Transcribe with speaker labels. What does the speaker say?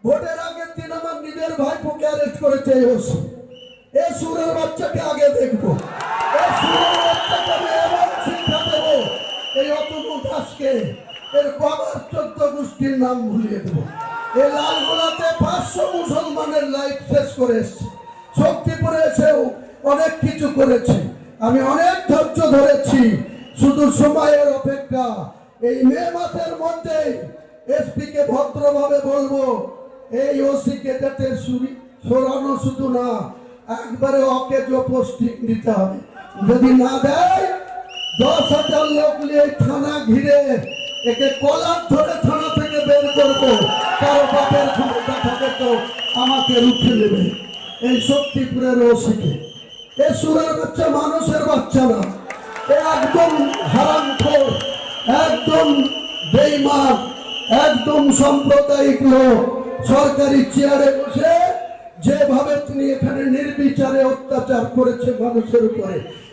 Speaker 1: ভোটের আগের দিন আমার নিজের ভাইপোকে অ্যারেস্ট করেছে ওসি। এ সুরের বাচ্চাকে আগে দেখবো, এই সুরের বাচ্চাকে আমি এমন শিক্ষা দেবো, এই অতনু দাসকে এর বাবার 14 গোষ্ঠীর নাম ভুলিয়ে দেবো। এই লালগোলাতে 500 মুসলমানের লাইফ শেষ করে এসছে, শক্তিপুরে এসেও অনেক কিছু করেছি। আমি অনেক ধৈর্য ধরেছি, শুধু সময়ের অপেক্ষা। এই মে মাসের মধ্যে এসপি কে ভদ্রভাবে বলবো, এই ওসি কে যাতে সরানো শুধু না, একবারে ওকে পোস্টিং দিতে হবে। যদি না দেয় 10,000 লোক নিয়ে থানা ঘিরে একে কলার ধরে থানা থেকে বের করবো। কারো বাপের ক্ষমতা থাকে তো আমাকে রুখে নেবে। এই শক্তিপুরের ওসিকে, এ সুরের বাচ্চা মানুষের বাচ্চা না, এ একদম হারামখোর, একদম বেঈমান, একদম সাম্প্রদায়িক লোক। সরকারি চেয়ারে বসে যেভাবে তিনি এখানে নির্বিচারে অত্যাচার করেছে মানুষের উপরে,